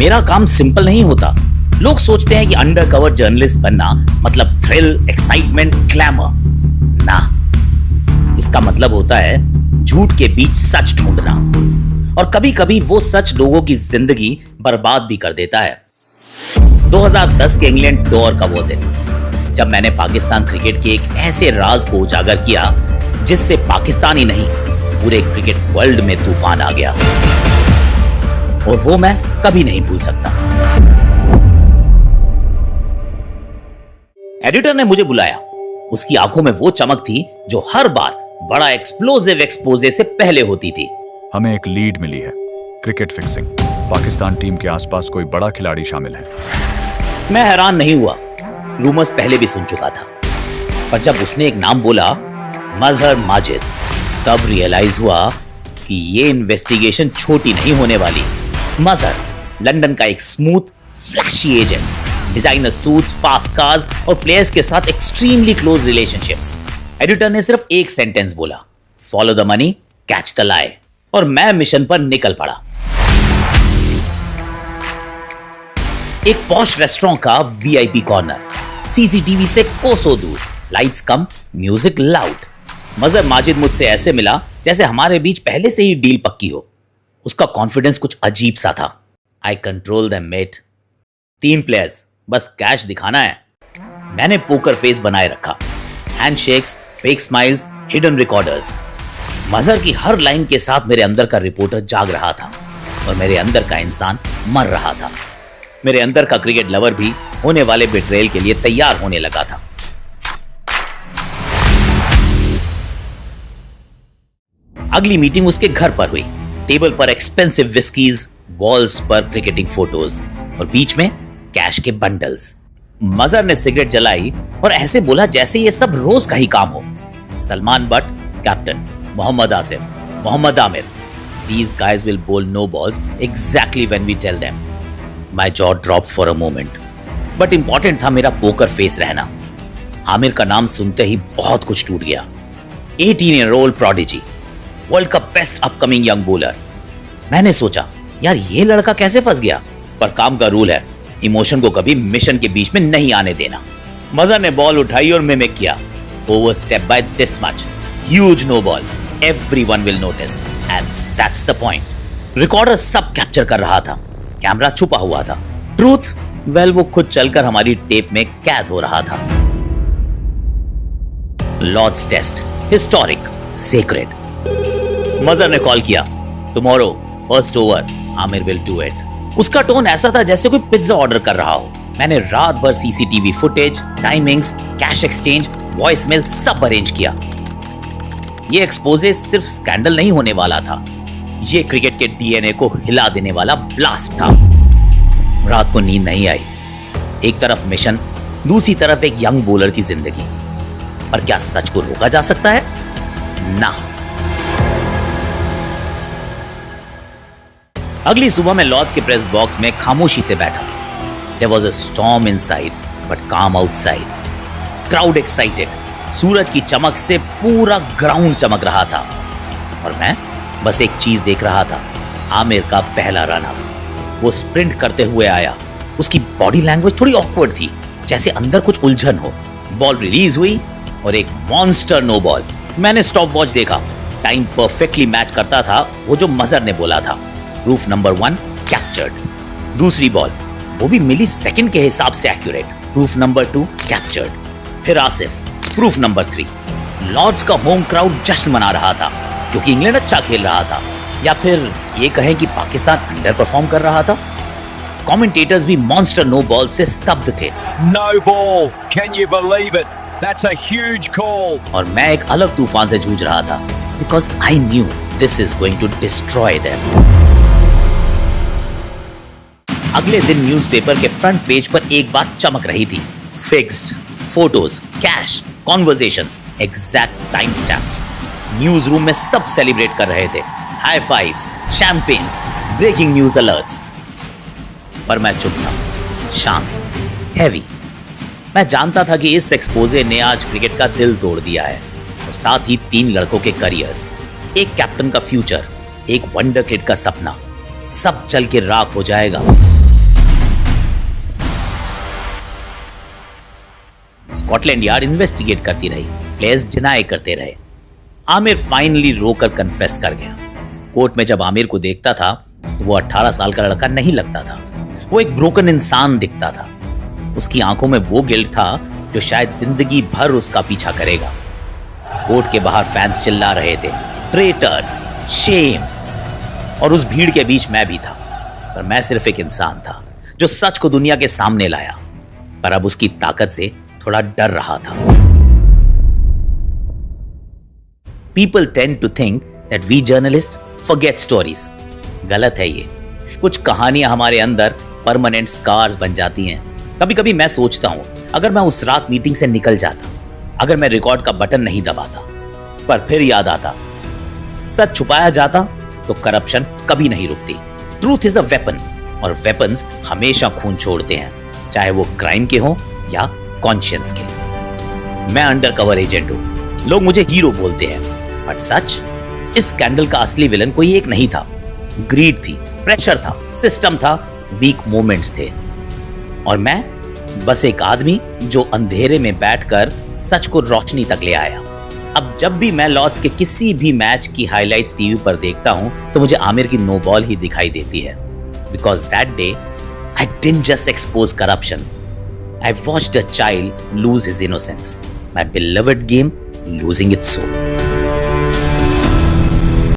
मेरा काम सिंपल नहीं होता। लोग सोचते हैं कि अंडरकवर जर्नलिस्ट बनना मतलब थ्रिल, एक्साइटमेंट, ग्लैमर। ना, इसका मतलब होता है झूठ के बीच सच ढूंढना, और कभी कभी वो सच लोगों की जिंदगी बर्बाद भी कर देता है। 2010 के इंग्लैंड दौर का वो दिन जब मैंने पाकिस्तान क्रिकेट के एक ऐसे राज को उजागर किया जिससे पाकिस्तान ही नहीं पूरे क्रिकेट वर्ल्ड में तूफान आ गया, और वो मैं कभी नहीं भूल सकता। एडिटर ने मुझे बुलाया। उसकी आंखों में वो चमक थी जो हर बार बड़ा एक्सप्लोसिव एक्सपोजे से पहले होती थी। हमें एक लीड मिली है, क्रिकेट फिक्सिंग। पाकिस्तान टीम के आसपास कोई बड़ा खिलाड़ी शामिल है। मैं हैरान नहीं हुआ, रूमर्स पहले भी सुन चुका था, पर जब उसने एक नाम बोला, मजहर माजिद, तब रियलाइज हुआ कि ये इन्वेस्टिगेशन छोटी नहीं होने वाली। मजहर लंदन का एक smooth, flashy agent, designer suits, fast cars और प्लेयर्स के साथ एक्सट्रीमली क्लोज रिलेशनशिप्स। एडिटर ने सिर्फ एक सेंटेंस बोला, follow the money, catch the लाई, और मैं मिशन पर निकल पड़ा। एक पॉश रेस्टोरेंट का वीआईपी कॉर्नर, सीसीटीवी से कोसों दूर, लाइट्स कम, म्यूजिक लाउड। मजहर माजिद मुझसे ऐसे मिला जैसे हमारे बीच पहले से ही डील पक्की हो। उसका कॉन्फिडेंस कुछ अजीब सा था। I control them mate. 3 players, बस कैश दिखाना है। मैंने पोकर फेस बनाए रखा, handshakes, fake smiles, hidden recorders. Mazhar की हर लाइन के साथ मेरे अंदर का रिपोर्टर जाग रहा था और मेरे अंदर का इंसान मर रहा था। मेरे अंदर का क्रिकेट लवर भी होने वाले बिट्रेल के लिए तैयार होने लगा था। अगली मीटिंग उसके घर पर हुई। टेबल पर एक्सपेंसिव विस्कीज, वॉल्स पर क्रिकेटिंग फोटोज और बीच में कैश के बंडल्स। मजहर ने सिगरेट जलाई और ऐसे बोला जैसे ये सब रोज का ही काम हो। Salman Butt, captain, Mohammad Asif, Mohammad Aamir, these guys will bowl no balls exactly when we tell them. My jaw dropped for a moment. But important था मेरा पोकर फेस रहना। आमिर का नाम सुनते ही बहुत कुछ टूट गया। 18-year-old prodigy, वर्ल्ड का बेस्ट अपकमिंग यंग बॉलर। मैंने सोचा, यार ये लड़का कैसे फंस गया? पर काम का रूल है, इमोशन को कभी मिशन के बीच में नहीं आने देना। मजहर ने बॉल उठाई और मिमिक किया, over step by this much, huge no ball, everyone will notice and that's the point. Recorder सब कैप्चर कर रहा था, कैमरा छुपा हुआ था। ट्रूथ, वेल वो खुद चलकर हमारी टेप में कैद हो रहा था। Lord's test, historic, sacred. Mazhar ने कॉल किया, tomorrow first over, Amir will do it. उसका टोन ऐसा था जैसे कोई पिज्जा ऑर्डर कर रहा हो। मैंने रात भर CCTV footage, timings, cash exchange, voice mail सब अरेंज किया। ये एक्सपोजे सिर्फ स्कैंडल नहीं होने वाला था, ये क्रिकेट के डीएनए को हिला देने वाला ब्लास्ट था। रात को नींद नहीं आई। एक तरफ मिशन, दूसरी तरफ एक यंग बॉलर की जिंदगी। पर क्या सच को रोका जा सकता है? ना। अगली सुबह मैं लॉर्ड्स के प्रेस बॉक्स में खामोशी से बैठा। There was a storm inside, but calm outside. Crowd excited. सूरज की चमक से पूरा ग्राउंड चमक रहा था और मैं बस एक चीज देख रहा था, आमिर का पहला रन अप। वो स्प्रिंट करते हुए आया। उसकी बॉडी लैंग्वेज थोड़ी ऑकवर्ड थी, जैसे अंदर कुछ उलझन हो। बॉल रिलीज हुई और एक मॉन्स्टर नो बॉल। मैंने स्टॉप वॉच देखा, टाइम परफेक्टली मैच करता था वो जो मजहर ने बोला था। Proof number 1 captured. दूसरी बॉल, वो भी मिली सेकंड के हिसाब से एक्यूरेट। Proof number 2 captured. फिर आसिफ, प्रूफ नंबर 3। लॉर्ड्स का होम क्राउड जश्न मना रहा था क्योंकि इंग्लैंड अच्छा खेल रहा था, या फिर ये कहें कि पाकिस्तान अंडर परफॉर्म कर रहा था। कमेंटेटर्स भी मॉन्स्टर नो बॉल से स्तब्ध थे। No ball, can you believe it? That's a huge call. और मैं एक अलग तूफान से जूझ रहा था, because I knew this is going to destroy them. अगले दिन न्यूज़पेपर के फ्रंट पेज पर एक बात चमक रही थी, fixed, photos, cash, conversations, exact time stamps. News room में सब सेलिब्रेट कर रहे थे, high fives, champagnes, breaking news alerts. पर मैं चुप था, शांत, हैवी। मैं जानता था कि इस एक्सपोजे ने आज क्रिकेट का दिल तोड़ दिया है, और साथ ही 3 लड़कों के करियर्स, एक कैप्टन का फ्यूचर, एक वंडर किड का सपना, सब चल के राख हो जाएगा। स्कॉटलैंड यार्ड इन्वेस्टिगेट करती रही, प्लेयर्स डिनाई करते रहे। आमिर फाइनली रोकर कन्फेस कर गया। कोर्ट में जब आमिर को देखता था तो वो 18 साल का लड़का नहीं लगता था, वो एक ब्रोकन इंसान दिखता था। उसकी आंखों में वो गिल्ट था जो शायद जिंदगी भर उसका पीछा करेगा। कोर्ट के बाहर फैंस चिल्ला रहे थे, ट्रेटर्स, शेम। और उस भीड़ के बीच मैं भी था, पर मैं सिर्फ एक इंसान था जो सच को दुनिया के सामने लाया, पर अब उसकी ताकत से थोड़ा डर रहा था। People tend to think that we journalists forget stories. गलत है ये। कुछ कहानियां हमारे अंदर परमानेंट स्कार्स बन जाती हैं। कभी कभी मैं सोचता हूं, अगर मैं उस रात मीटिंग से निकल जाता, अगर मैं रिकॉर्ड का बटन नहीं दबाता, पर फिर याद आता, सच छुपाया जाता तो करप्शन कभी नहीं रुकती। ट्रूथ इज अ वेपन, और वेपन्स हमेशा खून छोड़ते हैं, चाहे वो क्राइम के हों या कॉन्शियंस के। मैं अंडर कवर एजेंट हूं, लोग मुझे हीरो बोलते हैं, बट सच, इस स्कैंडल का असली विलन कोई एक नहीं था। ग्रीड थी, प्रेशर था, सिस्टम था, वीक मोमेंट्स थे, और मैं बस एक आदमी जो अंधेरे में बैठकर सच को रोशनी तक ले आया। अब जब भी मैं लॉर्ड्स के किसी भी मैच की हाइलाइट्स टीवी पर देखता हूं तो मुझे आमिर की नो बॉल ही दिखाई देती है, because that day I didn't just expose corruption, I watched a child lose his innocence. My beloved game losing its soul.